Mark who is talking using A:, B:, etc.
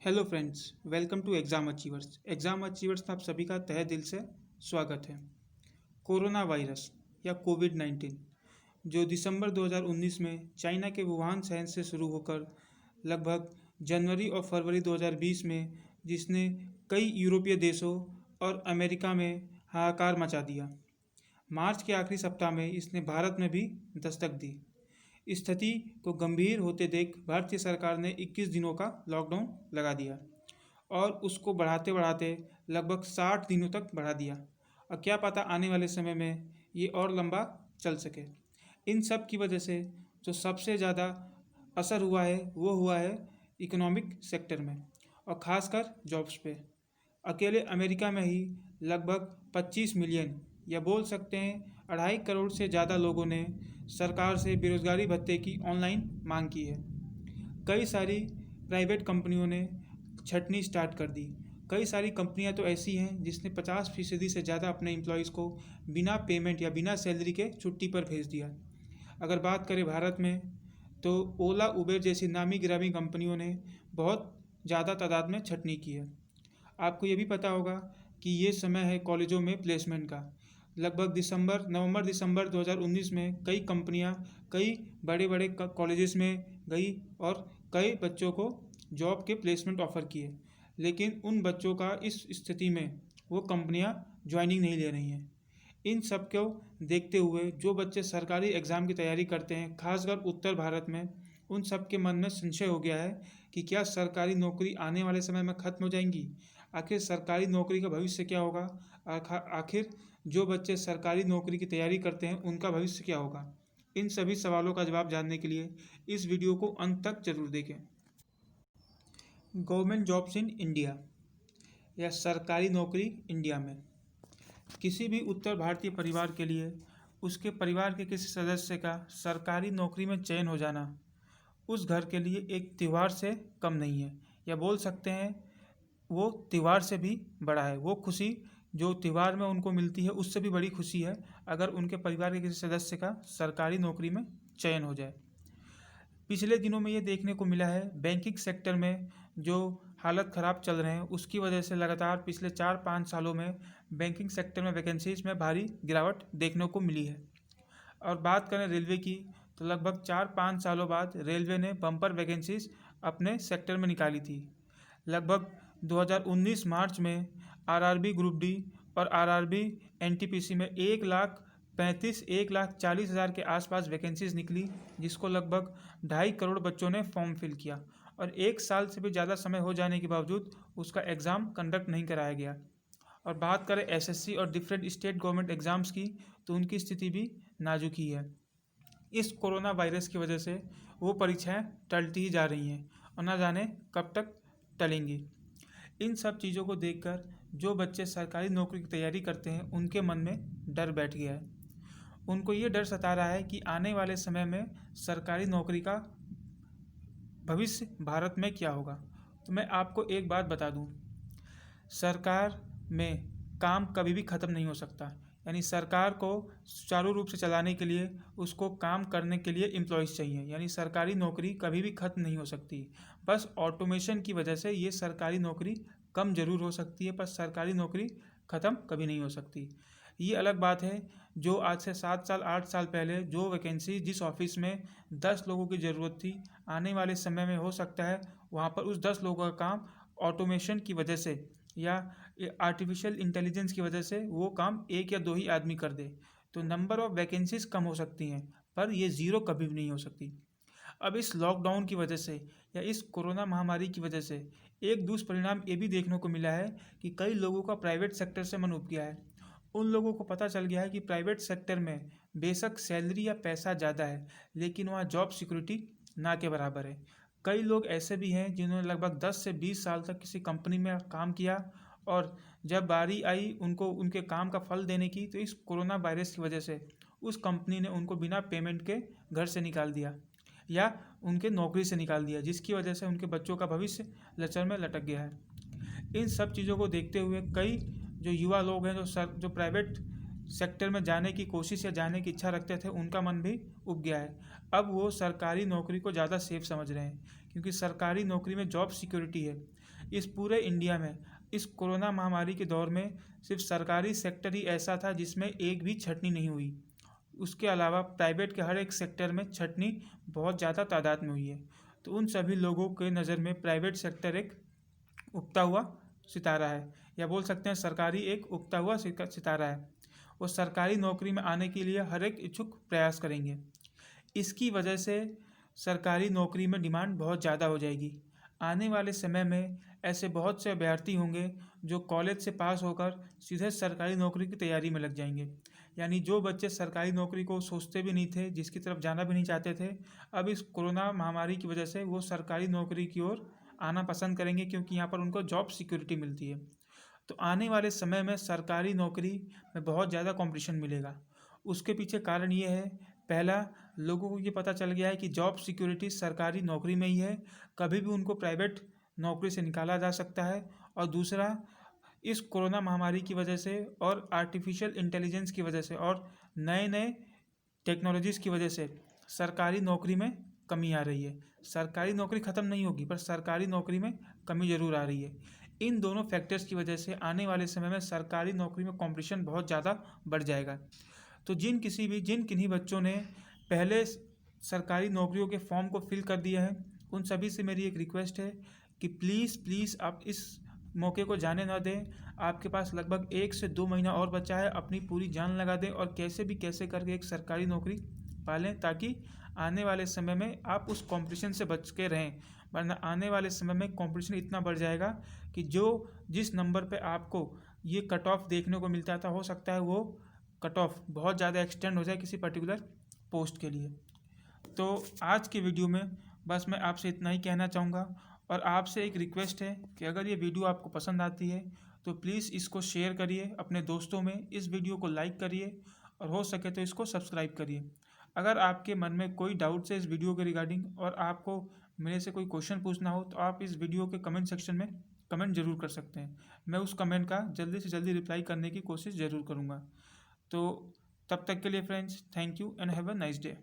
A: Hello friends, welcome to exam achievers. Exam achievers में आप सभी का तहे दिल से स्वागत है। कोरोना वायरस या कोविड-19 जो दिसंबर 2019 में चाइना के वुहान शहर से शुरू होकर लगभग जनवरी और फरवरी 2020 में जिसने कई यूरोपीय देशों और अमेरिका में हाहाकार मचा दिया। मार्च के आखिरी सप्ताह में इसने भारत में भी दस्तक दी। स्थिति को गंभीर होते देख भारतीय सरकार ने 21 दिनों का लॉकडाउन लगा दिया और उसको बढ़ाते बढ़ाते लगभग 60 दिनों तक बढ़ा दिया। और क्या पता आने वाले समय में ये और लंबा चल सके। इन सब की वजह से जो सबसे ज़्यादा असर हुआ है वो हुआ है इकोनॉमिक सेक्टर में और ख़ासकर जॉब्स पे। अकेले अमेरिका में ही लगभग 25 मिलियन या बोल सकते हैं 2.5 करोड़ से ज़्यादा लोगों ने सरकार से बेरोजगारी भत्ते की ऑनलाइन मांग की है। कई सारी प्राइवेट कंपनियों ने छटनी स्टार्ट कर दी। कई सारी कंपनियां तो ऐसी हैं जिसने 50% से ज़्यादा अपने एम्प्लॉयज़ को बिना पेमेंट या बिना सैलरी के छुट्टी पर भेज दिया। अगर बात करें भारत में तो ओला उबेर जैसी नामी गिरामी कंपनियों ने बहुत ज़्यादा तादाद में छटनी की है। आपको ये भी पता होगा कि ये समय है कॉलेजों में प्लेसमेंट का। लगभग नवंबर दिसंबर 2019 में कई कंपनियां कई बड़े बड़े कॉलेजेस में गई और कई बच्चों को जॉब के प्लेसमेंट ऑफ़र किए, लेकिन उन बच्चों का इस स्थिति में वो कंपनियां ज्वाइनिंग नहीं ले रही हैं। इन सब को देखते हुए जो बच्चे सरकारी एग्ज़ाम की तैयारी करते हैं, खासकर उत्तर भारत में, उन सब के मन में संशय हो गया है कि क्या सरकारी नौकरी आने वाले समय में ख़त्म हो जाएंगी। आखिर सरकारी नौकरी का भविष्य क्या होगा। आखिर जो बच्चे सरकारी नौकरी की तैयारी करते हैं उनका भविष्य क्या होगा। इन सभी सवालों का जवाब जानने के लिए इस वीडियो को अंत तक जरूर देखें। गवर्नमेंट जॉब्स इन इंडिया या सरकारी नौकरी इंडिया में किसी भी उत्तर भारतीय परिवार के लिए उसके परिवार के किसी सदस्य का सरकारी नौकरी में चयन हो जाना उस घर के लिए एक त्यौहार से कम नहीं है, या बोल सकते हैं वो त्यौहार से भी बड़ा है। वो खुशी जो त्यौहार में उनको मिलती है उससे भी बड़ी खुशी है अगर उनके परिवार के किसी सदस्य का सरकारी नौकरी में चयन हो जाए। पिछले दिनों में ये देखने को मिला है बैंकिंग सेक्टर में जो हालत ख़राब चल रहे हैं उसकी वजह से लगातार पिछले 4-5 सालों में बैंकिंग सेक्टर में वैकेंसीज में भारी गिरावट देखने को मिली है। और बात करें रेलवे की तो लगभग 4-5 सालों बाद रेलवे ने बम्पर वैकेंसीज अपने सेक्टर में निकाली थी। लगभग 2019 मार्च में आरआरबी ग्रुप डी और आरआरबी एनटीपीसी में 1,40,000 के आसपास वैकेंसीज निकली, जिसको लगभग 2.5 करोड़ बच्चों ने फॉर्म फिल किया और 1 साल से भी ज़्यादा समय हो जाने के बावजूद उसका एग्ज़ाम कंडक्ट नहीं कराया गया। और बात करें एसएससी और डिफरेंट स्टेट गवर्नमेंट एग्ज़ाम्स की तो उनकी स्थिति भी नाजुक ही है। इस कोरोना वायरस की वजह से वो परीक्षाएं टलती ही जा रही हैं और ना जाने कब तक टलेंगी। इन सब चीज़ों को देखकर जो बच्चे सरकारी नौकरी की तैयारी करते हैं उनके मन में डर बैठ गया है। उनको ये डर सता रहा है कि आने वाले समय में सरकारी नौकरी का भविष्य भारत में क्या होगा। तो मैं आपको एक बात बता दूं, सरकार में काम कभी भी ख़त्म नहीं हो सकता। यानी सरकार को सुचारू रूप से चलाने के लिए उसको काम करने के लिए एम्प्लॉयज़ चाहिए। यानी सरकारी नौकरी कभी भी ख़त्म नहीं हो सकती। बस ऑटोमेशन की वजह से ये सरकारी नौकरी कम ज़रूर हो सकती है, पर सरकारी नौकरी ख़त्म कभी नहीं हो सकती। ये अलग बात है जो आज से 7 साल 8 साल पहले जो वैकेंसी जिस ऑफिस में 10 लोगों की ज़रूरत थी, आने वाले समय में हो सकता है वहाँ पर उस 10 लोगों का काम ऑटोमेशन की वजह से या आर्टिफिशियल इंटेलिजेंस की वजह से वो काम 1 या 2 ही आदमी कर दे। तो नंबर ऑफ़ वैकेंसीज कम हो सकती हैं, पर ये ज़ीरो कभी भी नहीं हो सकती। अब इस लॉकडाउन की वजह से या इस कोरोना महामारी की वजह से एक दुष्परिणाम ये भी देखने को मिला है कि कई लोगों का प्राइवेट सेक्टर से मन उब गया है। उन लोगों को पता चल गया है कि प्राइवेट सेक्टर में बेशक सैलरी या पैसा ज़्यादा है, लेकिन वहाँ जॉब सिक्योरिटी ना के बराबर है। कई लोग ऐसे भी हैं जिन्होंने लगभग 10 से 20 साल तक किसी कंपनी में काम किया और जब बारी आई उनको उनके काम का फल देने की तो इस कोरोना वायरस की वजह से उस कंपनी ने उनको बिना पेमेंट के घर से निकाल दिया या उनके नौकरी से निकाल दिया, जिसकी वजह से उनके बच्चों का भविष्य लचर में लटक गया है। इन सब चीज़ों को देखते हुए कई जो युवा लोग हैं जो प्राइवेट सेक्टर में जाने की कोशिश या जाने की इच्छा रखते थे उनका मन भी उब गया है। अब वो सरकारी नौकरी को ज़्यादा सेफ समझ रहे हैं क्योंकि सरकारी नौकरी में जॉब सिक्योरिटी है। इस पूरे इंडिया में इस कोरोना महामारी के दौर में सिर्फ सरकारी सेक्टर ही ऐसा था जिसमें एक भी छंटनी नहीं हुई। उसके अलावा प्राइवेट के हर एक सेक्टर में छंटनी बहुत ज़्यादा तादाद में हुई है। तो उन सभी लोगों के नज़र में प्राइवेट सेक्टर एक उगता हुआ सितारा है, या बोल सकते हैं सरकारी एक उगता हुआ सितारा है। वो सरकारी नौकरी में आने के लिए हर एक इच्छुक प्रयास करेंगे। इसकी वजह से सरकारी नौकरी में डिमांड बहुत ज़्यादा हो जाएगी। आने वाले समय में ऐसे बहुत से अभ्यर्थी होंगे जो कॉलेज से पास होकर सीधे सरकारी नौकरी की तैयारी में लग जाएंगे। यानी जो बच्चे सरकारी नौकरी को सोचते भी नहीं थे, जिसकी तरफ जाना भी नहीं चाहते थे, अब इस कोरोना महामारी की वजह से वो सरकारी नौकरी की ओर आना पसंद करेंगे, क्योंकि यहाँ पर उनको जॉब सिक्योरिटी मिलती है। तो आने वाले समय में सरकारी नौकरी में बहुत ज़्यादा कंपटीशन मिलेगा। उसके पीछे कारण ये है, पहला, लोगों को ये पता चल गया है कि जॉब सिक्योरिटी सरकारी नौकरी में ही है, कभी भी उनको प्राइवेट नौकरी से निकाला जा सकता है। और दूसरा, इस कोरोना महामारी की वजह से और आर्टिफिशियल इंटेलिजेंस की वजह से और नए नए टेक्नोलॉजीज़ की वजह से सरकारी नौकरी में कमी आ रही है। सरकारी नौकरी ख़त्म नहीं होगी, पर सरकारी नौकरी में कमी ज़रूर आ रही है। इन दोनों फैक्टर्स की वजह से आने वाले समय में सरकारी नौकरी में कंपटीशन बहुत ज़्यादा बढ़ जाएगा। तो जिन किन्हीं बच्चों ने पहले सरकारी नौकरियों के फॉर्म को फिल कर दिया है, उन सभी से मेरी एक रिक्वेस्ट है कि प्लीज़ आप इस मौके को जाने ना दें। आपके पास लगभग 1 से 2 महीना और बचा है, अपनी पूरी जान लगा दें और कैसे करके एक सरकारी नौकरी पालें, ताकि आने वाले समय में आप उस कंपटीशन से बच के रहें। वरना आने वाले समय में कंपटीशन इतना बढ़ जाएगा कि जिस नंबर पे आपको ये कट ऑफ देखने को मिलता था, हो सकता है वो कट ऑफ बहुत ज़्यादा एक्सटेंड हो जाए किसी पर्टिकुलर पोस्ट के लिए। तो आज की वीडियो में बस मैं आपसे इतना ही कहना चाहूँगा, और आपसे एक रिक्वेस्ट है कि अगर ये वीडियो आपको पसंद आती है तो प्लीज़ इसको शेयर करिए अपने दोस्तों में, इस वीडियो को लाइक करिए और हो सके तो इसको सब्सक्राइब करिए। अगर आपके मन में कोई डाउट्स है इस वीडियो के रिगार्डिंग और आपको मेरे से कोई क्वेश्चन पूछना हो, तो आप इस वीडियो के कमेंट सेक्शन में कमेंट ज़रूर कर सकते हैं। मैं उस कमेंट का जल्दी से जल्दी रिप्लाई करने की कोशिश ज़रूर करूँगा। तो तब तक के लिए friends, thank you and have a nice day.